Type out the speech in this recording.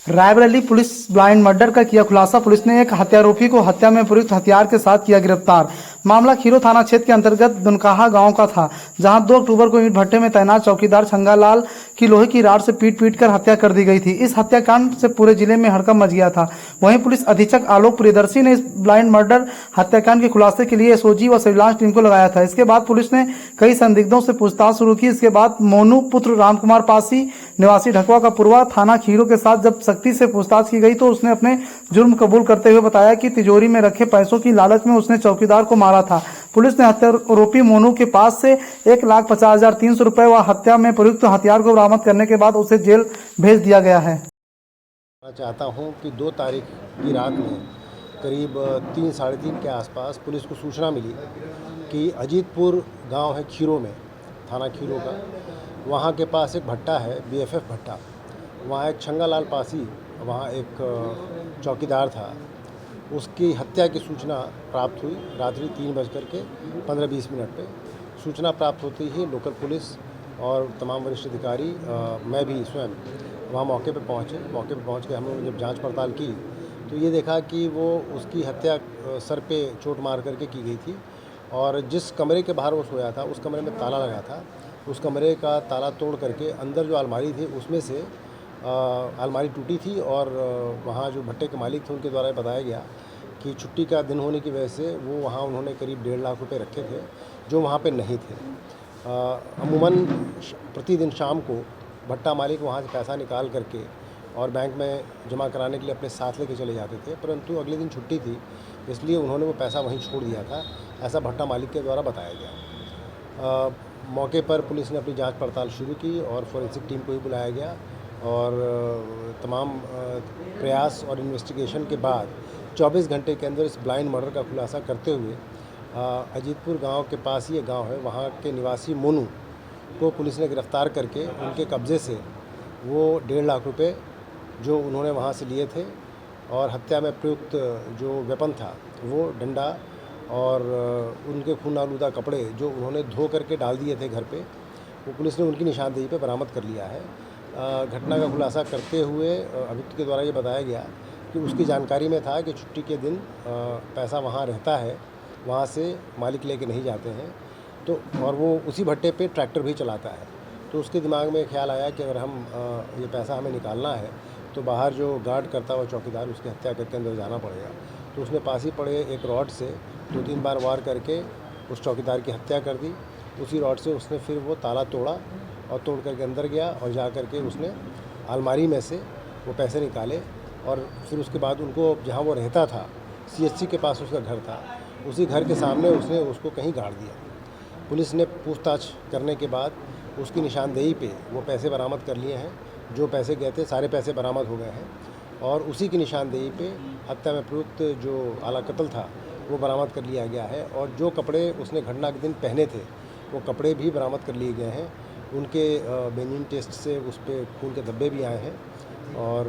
Raebareli police blind murder का किया खुलासा। पुलिस ने एक हत्यारोपी को हत्या में प्रयुक्त हथियार के साथ किया गिरफ्तार। मामला खीरो थाना क्षेत्र के अंतर्गत दुनकाहा गांव का था, जहां 2 अक्टूबर को ईंट भट्टे में तैनात चौकीदार छंगालाल की लोहे की राड से पीट पीट कर हत्या कर दी गई थी। इस हत्याकांड से पूरे जिले में हड़कंप मच गया था। वहीं पुलिस अधीक्षक आलोक प्रियदर्शी ने इस ब्लाइंड मर्डर हत्याकांड के खुलासे के लिए एसओजी व सर्विलांस टीम को लगाया था। इसके बाद पुलिस ने कई संदिग्धों से पूछताछ शुरू की। इसके बाद मोनू पुत्र रामकुमार पासी निवासी ढकवा का पूर्वा थाना खीरो के साथ जब सख्ती से पूछताछ की गई तो उसने अपने जुर्म कबूल करते हुए बताया कि तिजोरी में रखे पैसों की लालच में उसने चौकीदार को मारा था। पुलिस ने हत्यारोपी मोनू के पास से 1,50,300 रुपए व हत्या में प्रयुक्त हथियार को बरामद करने के बाद उसे जेल भेज दिया गया है। मैं चाहता हूं कि 2 तारीख की रात में करीब 3 साढ़े 3 के आसपास पुलिस को सूचना मिली कि अजीतपुर गांव है खीरो में, थाना खीरो का, वहां के पास एक भट्टा है, बीएफएफ भट्टा। वहां एक छंगालाल पासी, वहां एक चौकीदार था, उसकी हत्या की सूचना प्राप्त हुई। रात्रि 3:15-20 पे सूचना प्राप्त होती ही लोकल पुलिस और तमाम वरिष्ठ अधिकारी, मैं भी स्वयं वहाँ मौके पे पहुँचे। मौके पे पहुँच के हम लोगों ने जब जांच पड़ताल की तो ये देखा कि वो उसकी हत्या सर पे चोट मार करके की गई थी और जिस कमरे के बाहर वो सोया था उस कमरे में ताला लगा था। उस कमरे का ताला तोड़ करके अंदर जो अलमारी थी उसमें से अलमारी टूटी थी और वहाँ जो भट्टे के मालिक थे उनके द्वारा बताया गया कि छुट्टी का दिन होने की वजह से वो वहाँ उन्होंने करीब 1.5 लाख रुपए रखे थे जो वहाँ पे नहीं थे। अमूमन प्रतिदिन शाम को भट्टा मालिक वहाँ से पैसा निकाल करके और बैंक में जमा कराने के लिए अपने साथ लेके चले जाते थे, परंतु अगले दिन छुट्टी थी इसलिए उन्होंने वो पैसा वहीं छोड़ दिया था, ऐसा भट्टा मालिक के द्वारा बताया गया। मौके पर पुलिस ने अपनी जांच पड़ताल शुरू की और फोरेंसिक टीम को भी बुलाया गया और तमाम प्रयास और इन्वेस्टिगेशन के बाद 24 घंटे के अंदर इस ब्लाइंड मर्डर का खुलासा करते हुए अजीतपुर गांव के पास ही एक गांव है, वहां के निवासी मोनू को पुलिस ने गिरफ्तार करके उनके कब्ज़े से वो 1.5 लाख रुपए जो उन्होंने वहां से लिए थे और हत्या में प्रयुक्त जो वेपन था वो डंडा और उनके खून आलूदा कपड़े जो उन्होंने धो करके डाल दिए थे घर पे, वो पुलिस ने उनकी निशानदेही पे बरामद कर लिया है। घटना का खुलासा करते हुए अभियुक्त के द्वारा ये बताया गया कि उसकी जानकारी में था कि छुट्टी के दिन पैसा वहाँ रहता है, वहाँ से मालिक लेके नहीं जाते हैं, तो और वो उसी भट्टे पे ट्रैक्टर भी चलाता है। तो उसके दिमाग में ख्याल आया कि अगर हम ये पैसा हमें निकालना है तो बाहर जो गार्ड करता हुआ चौकीदार उसकी हत्या करके अंदर जाना पड़ेगा। तो उसने पास ही पड़े एक रॉड से 2-3 बार वार करके उस चौकीदार की हत्या कर दी। उसी रॉड से उसने फिर वो ताला तोड़ा और तोड़ करके अंदर गया और जा करके उसने अलमारी में से वो पैसे निकाले और फिर उसके बाद उनको जहाँ वो रहता था सीएचसी के पास उसका घर था, उसी घर के सामने उसने उसको कहीं गाड़ दिया। पुलिस ने पूछताछ करने के बाद उसकी निशानदेही पे वो पैसे बरामद कर लिए हैं, जो पैसे गए थे सारे पैसे बरामद हो गए हैं और उसी की निशानदेही पे हत्या में प्रयुक्त जो आला कत्ल था वो बरामद कर लिया गया है और जो कपड़े उसने घटना के दिन पहने थे वो कपड़े भी बरामद कर लिए गए हैं। उनके बेनिन टेस्ट से उस पर खून के धब्बे भी आए हैं और